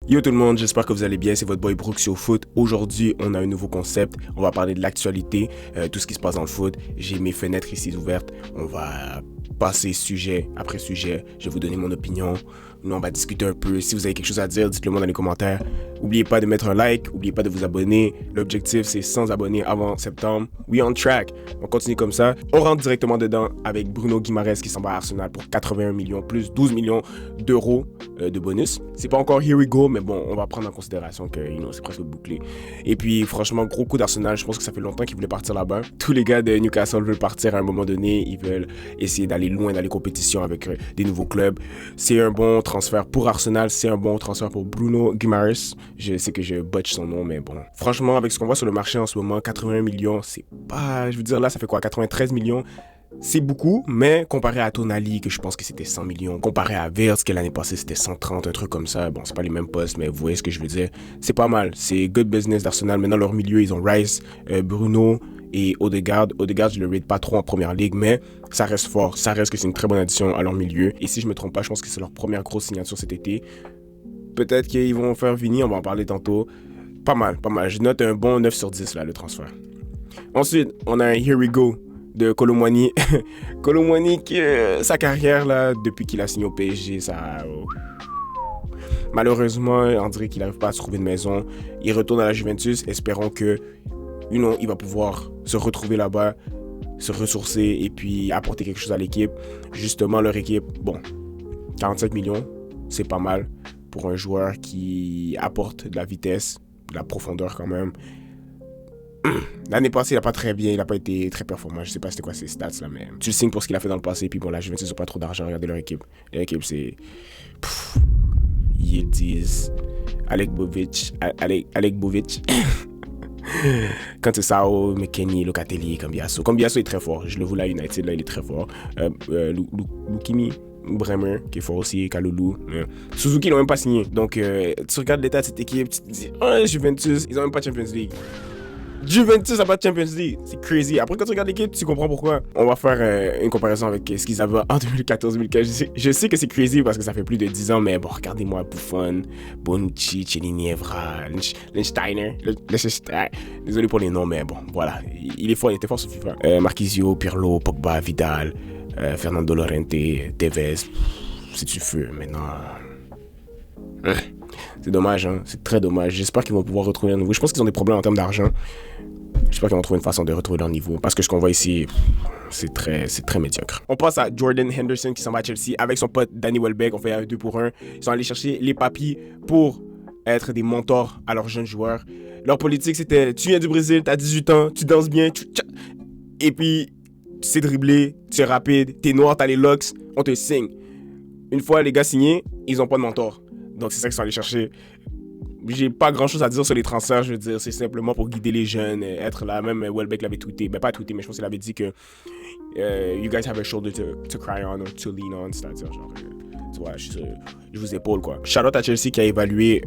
Yo tout le monde, j'espère que vous allez bien, c'est votre boy Brooksio Foot. Aujourd'hui, on a un nouveau concept, on va parler de l'actualité, tout ce qui se passe dans le foot. J'ai mes fenêtres ici ouvertes, on va passer sujet après sujet, je vais vous donner mon opinion. Nous, on va discuter un peu. Si vous avez quelque chose à dire, dites-le moi dans les commentaires. N'oubliez pas de mettre un like, n'oubliez pas de vous abonner. L'objectif, c'est 100 abonnés avant septembre. We on track. On continue comme ça. On rentre directement dedans avec Bruno Guimaraes qui s'en va à Arsenal pour 81 millions plus 12 millions d'euros de bonus. C'est pas encore here we go, mais bon, on va prendre en considération que c'est presque bouclé. Et puis, franchement, gros coup d'Arsenal. Je pense que ça fait longtemps qu'ils voulaient partir là-bas. Tous les gars de Newcastle veulent partir à un moment donné. Ils veulent essayer d'aller loin dans les compétitions avec des nouveaux clubs. C'est un bon transfert pour Arsenal, c'est un bon transfert pour Bruno Guimaraes. Je sais que je botche son nom, mais bon. Franchement, avec ce qu'on voit sur le marché en ce moment, 81 millions, c'est pas... Je veux dire, là, ça fait quoi, 93 millions? C'est beaucoup, mais comparé à Tonali, que je pense que c'était 100 millions, comparé à Wirtz, que l'année passée c'était 130, un truc comme ça, bon, c'est pas les mêmes postes, mais vous voyez ce que je veux dire. C'est pas mal, c'est good business d'Arsenal. Maintenant, leur milieu, ils ont Rice, Bruno et Odegaard. Odegaard, je le rate pas trop en première ligue, mais ça reste fort. Ça reste que c'est une très bonne addition à leur milieu. Et si je me trompe pas, je pense que c'est leur première grosse signature cet été. Peut-être qu'ils vont faire Vini, on va en parler tantôt. Pas mal, pas mal. Je note un bon 9 sur 10 là, le transfert. Ensuite, on a un Here We Go de Kolo Muani. Kolo Muani, sa carrière là, depuis qu'il a signé au PSG, ça... Malheureusement, on dirait qu'il n'arrive pas à se trouver une maison. Il retourne à la Juventus, espérons que il va pouvoir se retrouver là-bas, se ressourcer et puis apporter quelque chose à l'équipe. Justement, leur équipe, bon, 45 millions, c'est pas mal pour un joueur qui apporte de la vitesse, de la profondeur quand même. L'année passée, il n'a pas très bien, il n'a pas été très performant. Je sais pas c'était quoi ses stats là, mais tu le signes pour ce qu'il a fait dans le passé. Puis bon, la Juventus n'a pas trop d'argent. Regardez leur équipe. Leur équipe, c'est Yildiz, Alek Bovic. Quand c'est Sao, McKennie, Locatelli, Cambiasso. Cambiasso est très fort. Je le vois à United, là, il est très fort. Lukimi, Bremer, qui est fort aussi, Kalulu. Suzuki, ils l'ont même pas signé. Donc, tu regardes l'état de cette équipe, tu te dis, Juventus, ils ont même pas de Champions League. Juventus n'a pas de Champions League. C'est crazy. Après, quand tu regardes l'équipe, tu comprends pourquoi. On va faire une comparaison avec ce qu'ils avaient en 2014-2015. Je sais que c'est crazy parce que ça fait plus de 10 ans, mais bon, regardez-moi Buffon, Bonucci, Cellini, Evra, Lichtsteiner. Désolé pour les noms, mais bon, voilà. Il est fort, il était fort sur FIFA. Marquisio, Pirlo, Pogba, Vidal, Fernando Llorente, Tevez. C'est du feu maintenant. C'est dommage, hein? C'est très dommage. J'espère qu'ils vont pouvoir retrouver un niveau. Je pense qu'ils ont des problèmes en termes d'argent. J'espère qu'ils vont trouver une façon de retrouver leur niveau. Parce que ce qu'on voit ici, c'est très médiocre. On passe à Jordan Henderson qui s'en va à Chelsea avec son pote Danny Welbeck. On fait un 2 pour 1. Ils sont allés chercher les papis pour être des mentors à leurs jeunes joueurs. Leur politique, c'était tu viens du Brésil, t'as 18 ans, tu danses bien, et puis tu sais dribbler, tu es rapide, t'es noir, t'as les locks, on te signe. Une fois les gars signés, ils n'ont pas de mentor. Donc, c'est ça qu'ils sont allés chercher. J'ai pas grand chose à dire sur les transferts, je veux dire, c'est simplement pour guider les jeunes, être là. Même Welbeck l'avait tweeté, ben pas tweeté, mais je pense qu'il avait dit que you guys have a shoulder to cry on or to lean on, c'est-à-dire genre, tu vois, je vous épaule quoi. Shout-out à Chelsea qui a évalué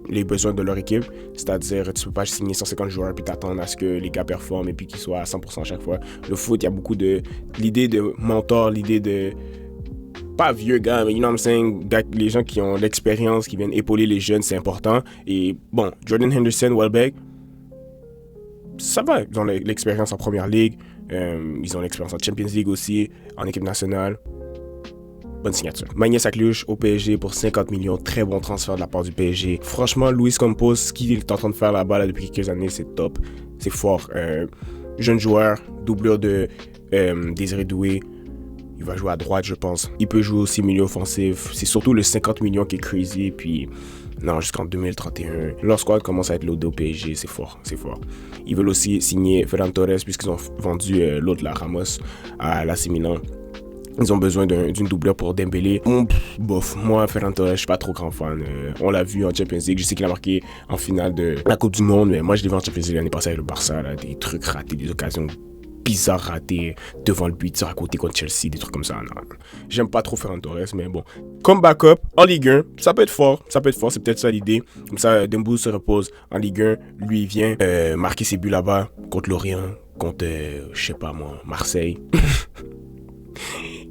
les besoins de leur équipe, c'est-à-dire tu peux pas signer 150 joueurs puis t'attendre à ce que les gars performent et puis qu'ils soient à 100% à chaque fois. Le foot, il y a beaucoup de l'idée de mentor, l'idée de pas vieux gars, mais you know what I'm saying, les gens qui ont l'expérience, qui viennent épauler les jeunes, c'est important. Et bon, Jordan Henderson, Welbeck, ça va. Ils ont l'expérience en Première Ligue, ils ont l'expérience en Champions League aussi, en équipe nationale. Bonne signature. Magnus Akluch au PSG pour 50 millions, très bon transfert de la part du PSG. Franchement, Luis Campos, ce qu'il est en train de faire là-bas là, depuis quelques années, c'est top, c'est fort. Jeune joueur, doublure de Désiré Doué. Il va jouer à droite, je pense. Il peut jouer aussi milieu offensif. C'est surtout le 50 millions qui est crazy. Puis, non, jusqu'en 2031. Leur squad commence à être loadé au PSG. C'est fort, c'est fort. Ils veulent aussi signer Ferran Torres puisqu'ils ont vendu l'autre, la Ramos, à l'AC Milan. Ils ont besoin d'une doublure pour Dembélé. Bof, moi, Ferran Torres, je suis pas trop grand fan. On l'a vu en Champions League. Je sais qu'il a marqué en finale de la Coupe du Monde, mais moi, je l'ai vu en Champions League l'année passée avec le Barça. Là, des trucs ratés, des occasions bizarre raté devant le but, à côté contre Chelsea, des trucs comme ça. Non. J'aime pas trop Ferran Torres, mais bon. Comme backup, en Ligue 1, ça peut être fort, c'est peut-être ça l'idée. Comme ça, Dembouz se repose en Ligue 1, lui il vient marquer ses buts là-bas, contre Lorient, contre, je sais pas moi, Marseille.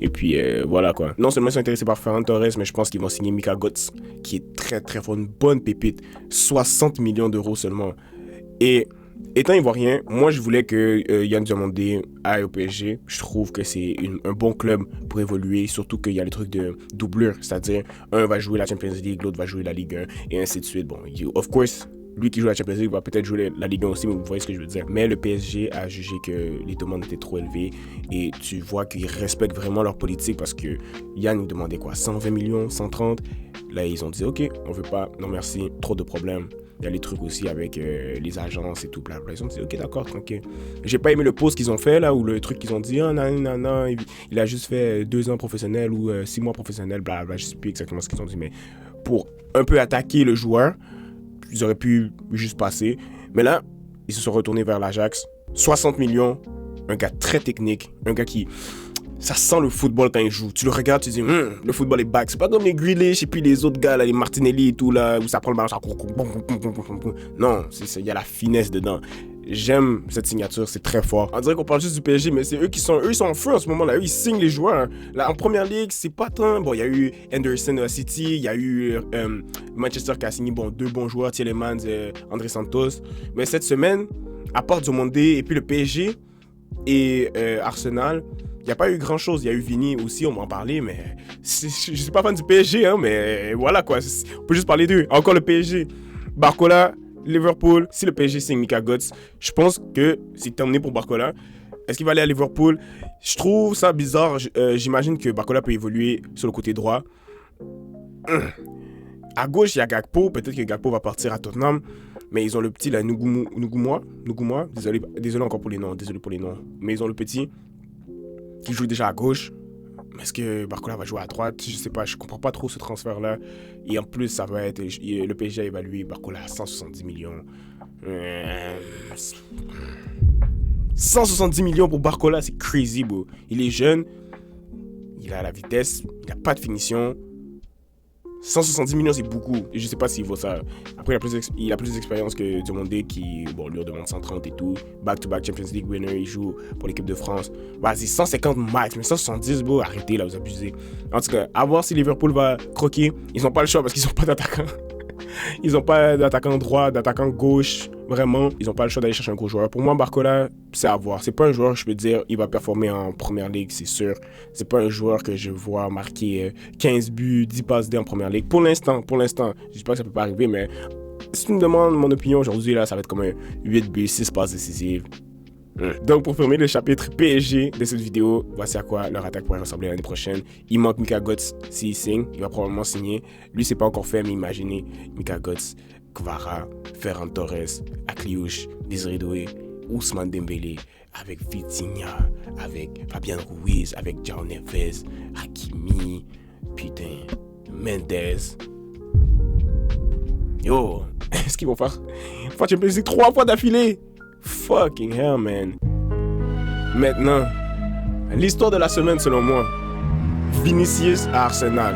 Et puis voilà quoi. Non seulement ils sont intéressés par Ferran Torres, mais je pense qu'ils vont signer Mika Götze, qui est très très fort, une bonne pépite. 60 millions d'euros seulement. Et étant ivoirien, moi je voulais que Yann Diomandé aille au PSG. Je trouve que c'est un bon club pour évoluer, surtout qu'il y a le truc de doublure, c'est-à-dire un va jouer la Champions League, l'autre va jouer la Ligue 1 et ainsi de suite. Bon, of course, lui qui joue la Champions League va peut-être jouer la Ligue 1 aussi, mais vous voyez ce que je veux dire. Mais le PSG a jugé que les demandes étaient trop élevées et tu vois qu'ils respectent vraiment leur politique parce que Yann nous demandait quoi, 120 millions, 130. Là, ils ont dit, ok, on veut pas, non merci, trop de problèmes. Il y a les trucs aussi avec les agences et tout, blablabla. Ils ont dit, ok, d'accord, tranquille. J'ai pas aimé le post qu'ils ont fait, là, ou le truc qu'ils ont dit, ah, non, il a juste fait 2 ans professionnel ou 6 mois professionnel, blablabla. Je sais plus exactement ce qu'ils ont dit, mais pour un peu attaquer le joueur, ils auraient pu juste passer. Mais là, ils se sont retournés vers l'Ajax. 60 millions, un gars très technique, un gars qui... Ça sent le football quand il joue. Tu le regardes, tu dis, le football est back. C'est pas comme les Grealish et puis les autres gars, là, les Martinelli et tout, là, où ça prend le ballon, ça... Non, il y a la finesse dedans. J'aime cette signature, c'est très fort. On dirait qu'on parle juste du PSG, mais c'est eux qui sont en feu en ce moment-là. Eux, ils signent les joueurs. Là, en première ligue, c'est pas tant. Bon, il y a eu Henderson à City, il y a eu Manchester qui a signé 2 bons joueurs, Tielemans, André Santos. Mais cette semaine, à part Diomandé et puis le PSG et Arsenal, il n'y a pas eu grand-chose. Il y a eu Vini aussi, on m'en parlait, mais je ne suis pas fan du PSG, hein, mais voilà quoi. On peut juste parler d'eux. Encore le PSG. Barcola, Liverpool, si le PSG signe Mika Götze, je pense que c'est terminé pour Barcola. Est-ce qu'il va aller à Liverpool? Je trouve ça bizarre. J'imagine que Barcola peut évoluer sur le côté droit. À gauche, il y a Gakpo. Peut-être que Gakpo va partir à Tottenham. Mais ils ont le petit, là, Nougouma. Désolé encore pour les noms. Désolé pour les noms. Mais ils ont le petit qui joue déjà à gauche. Est-ce que Barcola va jouer à droite? Je sais pas, je comprends pas trop ce transfert-là. Et en plus, ça va être... Le PSG a évalué Barcola à 170 millions. 170 millions pour Barcola, c'est crazy, bro. Il est jeune, il a la vitesse, il n'a pas de finition. 170 millions, c'est beaucoup. Et je sais pas s'il vaut ça. Après, il a plus d'expérience que Diomandé qui, lui demande 130 et tout. Back-to-back Champions League winner, il joue pour l'équipe de France. C'est 150 max, mais 170, bro, arrêtez là, vous abusez. En tout cas, à voir si Liverpool va croquer. Ils n'ont pas le choix parce qu'ils n'ont pas d'attaquant. Ils n'ont pas d'attaquant droit, d'attaquant gauche, vraiment. Ils n'ont pas le choix d'aller chercher un gros joueur. Pour moi, Barcola, c'est à voir. C'est pas un joueur, je peux dire, il va performer en première ligue, c'est sûr. C'est pas un joueur que je vois marquer 15 buts, 10 passes D en première ligue. Pour l'instant. Je dis pas que ça peut pas arriver, mais si tu me demandes mon opinion aujourd'hui, là, ça va être comme un 8 buts, 6 passes décisives. Donc pour fermer le chapitre PSG de cette vidéo, voici à quoi leur attaque pourrait ressembler l'année prochaine. Il manque Mika Götze s'il signe, il va probablement signer. Lui c'est pas encore fait, mais imaginez Mika Götze, Kvara, Ferran Torres, Akliouche, Désiré Doué, Ousmane Dembélé, avec Vitinha, avec Fabien Ruiz, avec João Neves, Hakimi, putain, Mendes. Yo, est-ce qu'ils vont faire Champions League 3 fois d'affilée? Fucking hell, man. Maintenant, l'histoire de la semaine selon moi. Vinicius à Arsenal.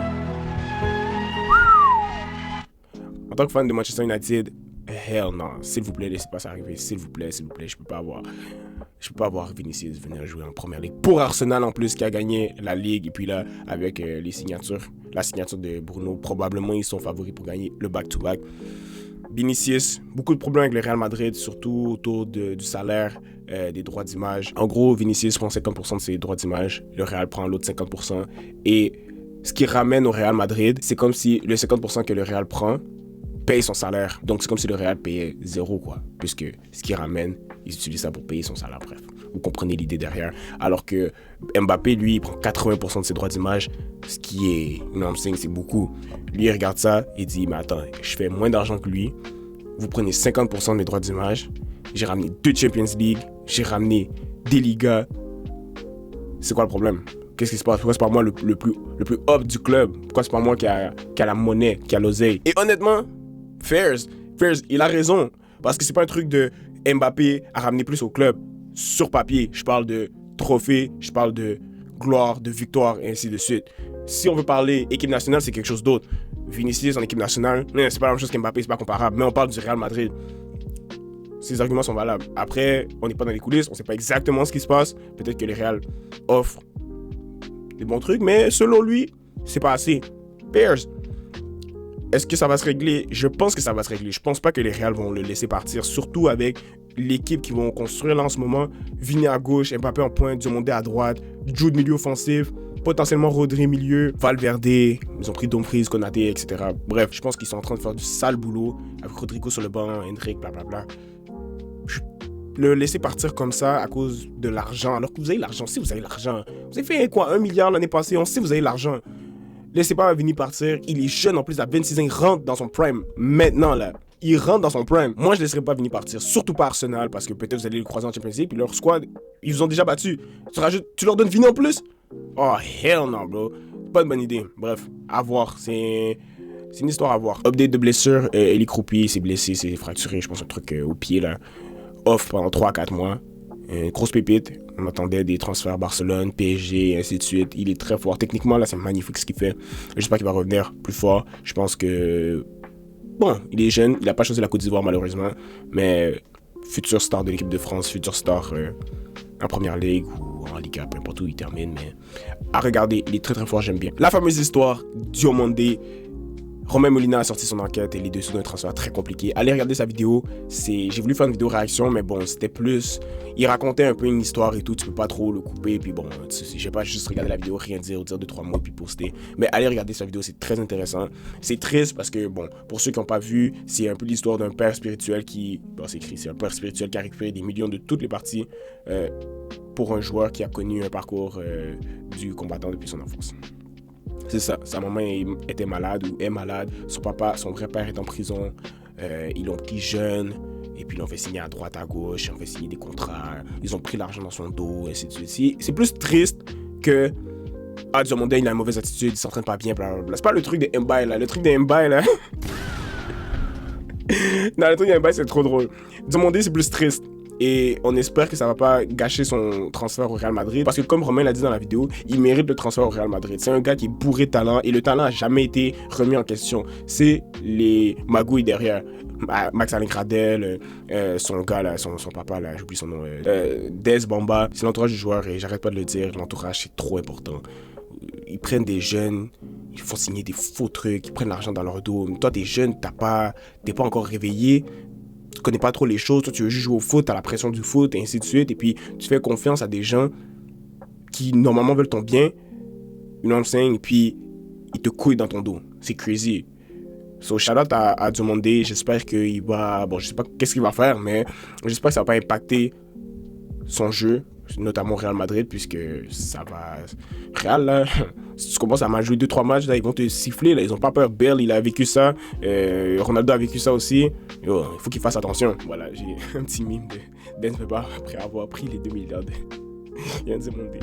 En tant que fan de Manchester United, hell non. S'il vous plaît, laissez pas ça arriver. S'il vous plaît, je peux pas avoir Vinicius venir jouer en première ligue. Pour Arsenal en plus, qui a gagné la ligue. Et puis là, avec la signature de Bruno, probablement ils sont favoris pour gagner le back-to-back. Vinicius, beaucoup de problèmes avec le Real Madrid, surtout autour du salaire, des droits d'image. En gros, Vinicius prend 50% de ses droits d'image, le Real prend l'autre 50%. Et ce qui ramène au Real Madrid, c'est comme si le 50% que le Real prend paye son salaire. Donc c'est comme si le Real payait 0, quoi. Puisque ce qui ramène, ils utilisent ça pour payer son salaire, bref. Vous comprenez l'idée derrière. Alors que Mbappé, lui, il prend 80% de ses droits d'image, ce qui est, c'est beaucoup. Lui, il regarde ça et dit, mais attends, je fais moins d'argent que lui. Vous prenez 50% de mes droits d'image. J'ai ramené 2 Champions League. J'ai ramené des Ligas. C'est quoi le problème? Qu'est-ce qui se passe? Pourquoi c'est pas moi le plus up du club? Pourquoi c'est pas moi qui a la monnaie, qui a l'oseille? Et honnêtement, Fairs, il a raison. Parce que c'est pas un truc de Mbappé à ramener plus au club. Sur papier, je parle de trophée, je parle de gloire, de victoire, et ainsi de suite. Si on veut parler équipe nationale, c'est quelque chose d'autre. Vinicius en équipe nationale, c'est pas la même chose qu'Mbappé, c'est pas comparable. Mais on parle du Real Madrid. Ces arguments sont valables. Après, on n'est pas dans les coulisses, on sait pas exactement ce qui se passe. Peut-être que le Real offre des bons trucs, mais selon lui, c'est pas assez. Bears, est-ce que ça va se régler? Je pense que ça va se régler. Je pense pas que les Real vont le laisser partir, surtout avec l'équipe qu'ils vont construire là en ce moment. Vini à gauche, Mbappé en pointe, Diomandé à droite, Jude milieu offensif, potentiellement Rodri milieu, Valverde, ils ont pris Dumfries, Konaté, etc. Bref, je pense qu'ils sont en train de faire du sale boulot avec Rodrigo sur le banc, Hendrick, blablabla. Le laisser partir comme ça à cause de l'argent, alors que vous avez l'argent, si vous avez l'argent. Vous avez fait quoi, 1 milliard l'année passée, on sait que vous avez l'argent. Laissez pas Vini partir, il est jeune en plus, à 26 ans, il rentre dans son prime, maintenant là. Il rentre dans son prime. Moi, je laisserai pas Vini partir, surtout pas Arsenal, parce que peut-être vous allez le croiser en Champions League, puis leur squad, ils vous ont déjà battu. Tu leur donnes Vini en plus? Oh, hell no, bro. Pas une bonne idée. Bref, à voir, c'est une histoire à voir. Update de blessure, Eli Kroupi s'est blessé, s'est fracturé, je pense, un truc au pied là. Off pendant 3-4 mois. Grosse pépite. On attendait des transferts Barcelone, PSG, et ainsi de suite. Il est très fort. Techniquement, là, c'est magnifique ce qu'il fait. J'espère qu'il va revenir plus fort. Je pense que... Bon, il est jeune. Il n'a pas choisi la Côte d'Ivoire, malheureusement. Mais futur star de l'équipe de France, futur star en Première Ligue ou en Liga, peu importe où il termine. Mais à regarder, il est très très fort, j'aime bien. La fameuse histoire, Diomandé. Romain Molina a sorti son enquête et les dessous d'un transfert très compliqué. Allez regarder sa vidéo. J'ai voulu faire une vidéo réaction, mais bon, c'était plus... Il racontait un peu une histoire et tout, tu peux pas trop le couper. Puis bon, je vais pas juste regarder la vidéo, rien dire 2-3 mots, puis poster. Mais allez regarder sa vidéo, c'est très intéressant. C'est triste parce que, bon, pour ceux qui n'ont pas vu, c'est un peu l'histoire d'un père spirituel qui... Bon, c'est écrit, c'est un père spirituel qui a récupéré des millions de toutes les parties pour un joueur qui a connu un parcours du combattant depuis son enfance. C'est ça, sa maman était malade ou est malade, son vrai père est en prison, ils l'ont pris jeune, et puis ils l'ont fait signer à droite, à gauche, ils ont fait signer des contrats, ils ont pris l'argent dans son dos, et ainsi de suite. C'est plus triste que Diomandé, il a une mauvaise attitude, il s'entraîne pas bien, blablabla. C'est pas le truc de Mbaye là, le truc de Mbaye là. Non, le truc de Mbaye c'est trop drôle. Diomandé c'est plus triste. Et on espère que ça va pas gâcher son transfert au Real Madrid. Parce que comme Romain l'a dit dans la vidéo, il mérite le transfert au Real Madrid. C'est un gars qui est bourré de talent et le talent n'a jamais été remis en question. C'est les magouilles derrière. Max-Alain Gradel, son gars là, son papa là, j'oublie son nom. Des Bamba, c'est l'entourage du joueur et j'arrête pas de le dire, l'entourage c'est trop important. Ils prennent des jeunes, ils font signer des faux trucs, ils prennent l'argent dans leur dos. Toi t'es jeune, t'es pas encore réveillé. Tu connais pas trop les choses, toi tu veux juste jouer au foot, t'as la pression du foot et ainsi de suite, et puis tu fais confiance à des gens qui normalement veulent ton bien, you know what I'm saying, et puis ils te couillent dans ton dos, c'est crazy. So shout out à Diomandé, j'espère qu'il va, bon je sais pas qu'est-ce qu'il va faire, mais j'espère que ça va pas impacter son jeu, notamment au Real Madrid, puisque ça va... Real, là, si tu commences à mal jouer 2-3 matchs, là, ils vont te siffler, là, ils ont pas peur. Bale, il a vécu ça, Ronaldo a vécu ça aussi. Yo, il faut qu'il fasse attention. Voilà, j'ai un petit mime de Ben Weber après avoir pris les 2 milliards de Yann Diomandé.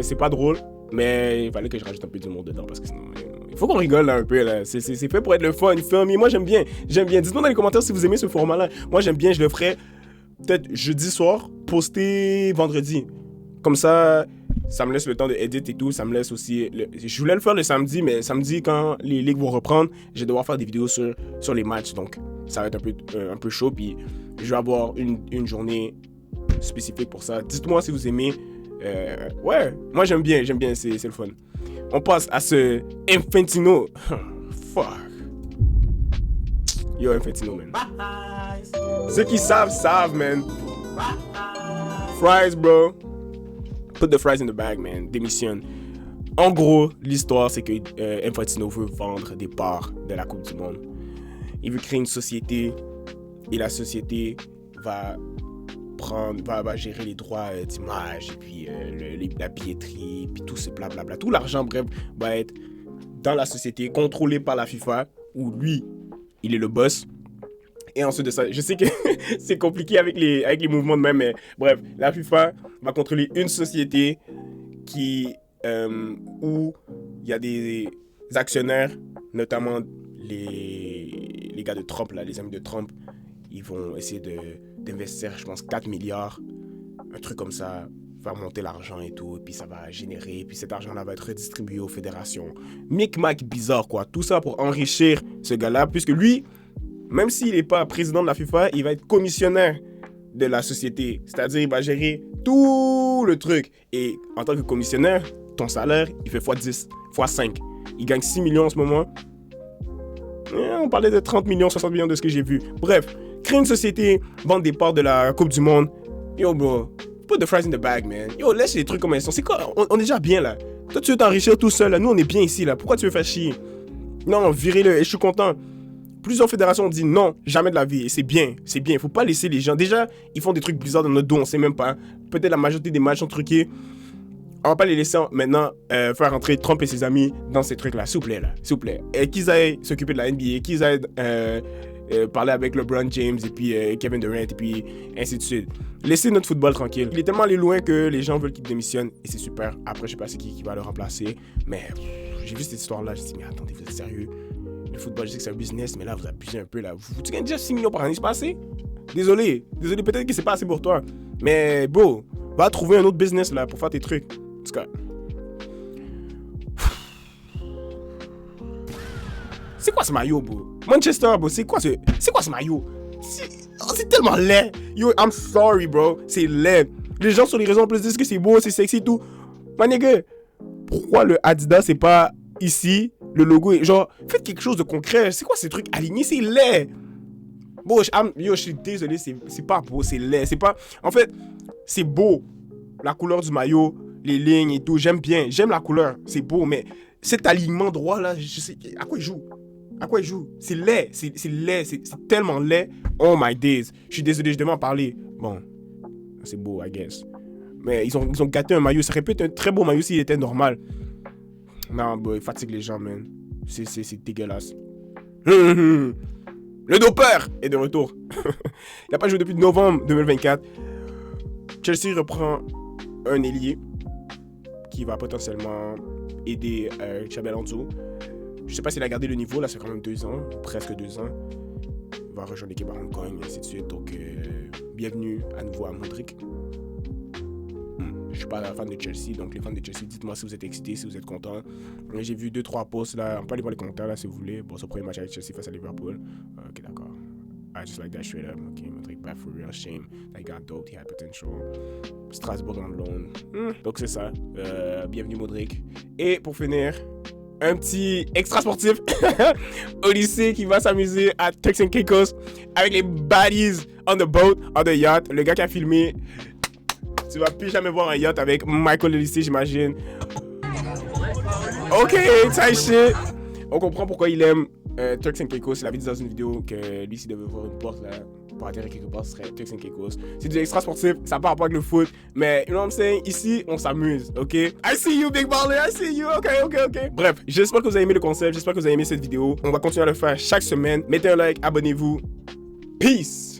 C'est pas drôle, mais il fallait que je rajoute un peu du monde dedans, parce que sinon... il faut qu'on rigole là, un peu, là. C'est fait pour être le fun, mais moi j'aime bien. Dites-moi dans les commentaires si vous aimez ce format-là. Moi j'aime bien, je le ferai peut-être jeudi soir, poster vendredi. Comme ça me laisse le temps de edit et tout. Ça me laisse aussi... Je voulais le faire le samedi, mais samedi, quand les ligues vont reprendre, je vais devoir faire des vidéos sur les matchs. Donc, ça va être un peu chaud. Puis, je vais avoir une journée spécifique pour ça. Dites-moi si vous aimez. Ouais, moi, j'aime bien, c'est le fun. On passe à ce Infantino. Fuck. Yo, Infantino, man. Ceux qui savent, man. Fries, bro. Put the fries in the bag, man. Démissionne. En gros, l'histoire, c'est que Infantino veut vendre des parts de la Coupe du Monde. Il veut créer une société et la société va gérer les droits d'image et puis la billetterie, puis tout ce blablabla. Tout l'argent, bref, va être dans la société, contrôlé par la FIFA, où lui, il est le boss. Et ensuite de ça, je sais que c'est compliqué avec les mouvements de même, mais bref, la FIFA va contrôler une société où il y a des actionnaires, notamment les gars de Trump, là, les amis de Trump. Ils vont essayer d'investir, je pense, 4 milliards, un truc comme ça, faire monter l'argent et tout, et puis ça va générer, puis cet argent-là va être redistribué aux fédérations. Micmac bizarre, quoi. Tout ça pour enrichir ce gars-là, puisque lui, même s'il n'est pas président de la FIFA, il va être commissionnaire de la société. C'est-à-dire, il va gérer tout tout le truc. Et en tant que commissionnaire, ton salaire, il fait x10, x5. Il gagne 6 millions en ce moment. On parlait de 30 millions, 60 millions de ce que j'ai vu. Bref, créer une société, vendre des parts de la Coupe du Monde. Yo, bro, put the fries in the bag, man. Yo, laisse les trucs comme ils sont. C'est quoi? On est déjà bien, là. Toi, tu veux t'enrichir tout seul, là. Nous, on est bien ici, là. Pourquoi tu veux faire chier? Non, virez-le. Et je suis content. Plusieurs fédérations ont dit non, jamais de la vie. Et c'est bien, c'est bien. Il faut pas laisser les gens. Déjà, ils font des trucs bizarres dans notre dos, on sait même pas. Peut-être la majorité des matchs sont truqués. On va pas les laisser maintenant faire rentrer Trump et ses amis dans ces trucs-là. S'il vous plaît, là. S'il vous plaît. Et qu'ils aillent s'occuper de la NBA, qu'ils aillent parler avec LeBron James et puis Kevin Durant et puis ainsi de suite. Laissez notre football tranquille. Il est tellement allé loin que les gens veulent qu'il démissionne et c'est super. Après, je sais pas c'est qui va le remplacer. Mais j'ai vu cette histoire-là, j'ai dit, mais attendez, vous êtes sérieux? Le football, je sais que c'est un business, mais là, vous abusez un peu. Là. Tu gagnes déjà 6 millions par année, c'est pas assez? Désolé, peut-être que c'est pas assez pour toi. Mais bro, va trouver un autre business là pour faire tes trucs. En tout cas. C'est quoi ce maillot, bro? Manchester, bro, c'est quoi ce maillot? C'est tellement laid. Yo, I'm sorry, bro. C'est laid. Les gens sur les réseaux en plus disent que c'est beau, c'est sexy et tout. My nigga, pourquoi le Adidas c'est pas ici? Le logo est genre, faites quelque chose de concret. C'est quoi ces trucs alignés? C'est laid. Bon, je suis désolé, c'est pas beau, c'est laid. C'est pas. En fait, c'est beau. La couleur du maillot, les lignes et tout. J'aime bien. J'aime la couleur. C'est beau, mais cet alignement droit là, je sais. À quoi il joue? À quoi il joue? C'est laid. C'est laid. C'est tellement laid. Oh my days. Je suis désolé, je devais en parler. Bon, c'est beau, I guess. Mais ils ont gâté un maillot. Ça aurait pu être un très beau maillot s'il était normal. Non, boy, il fatigue les gens, man. C'est dégueulasse. Le dopeur est de retour. Il n'a pas joué depuis novembre 2024. Chelsea reprend un ailier qui va potentiellement aider Xabi Alonso. Je ne sais pas s'il a gardé le niveau, là, c'est quand même 2 ans, presque 2 ans. Il va rejoindre l'équipe à Hong Kong, et ainsi de suite. Donc, bienvenue à nouveau à Modric. Je suis pas fan de Chelsea, donc les fans de Chelsea, dites-moi si vous êtes excités, si vous êtes contents. J'ai vu 2-3 posts là, on peut aller voir les commentaires là si vous voulez. Bon, c'est le premier match avec Chelsea face à Liverpool. Ok, d'accord. I just like that straight up. Ok, Modric back for real, shame. That got dope, he had potential. Strasbourg on loan. Donc c'est ça. Bienvenue Modric. Et pour finir, un petit extra sportif au lycée qui va s'amuser à Turks and Caicos avec les baddies on the boat, on the yacht. Le gars qui a filmé. Tu vas plus jamais voir un yacht avec Michael le lycée, j'imagine. Ok, tight shit. On comprend pourquoi il aime Turks and Caicos. Il avait dit dans une vidéo que lui, s'il devait voir une porte là, pour atterrir quelque part, ce serait Turks and Caicos. C'est du extra sportif, ça n'a pas rapport avec le foot. Mais, you know what I'm saying? Ici, on s'amuse, ok? I see you, big baller, I see you, ok. Bref, j'espère que vous avez aimé le concept, j'espère que vous avez aimé cette vidéo. On va continuer à le faire chaque semaine. Mettez un like, abonnez-vous. Peace!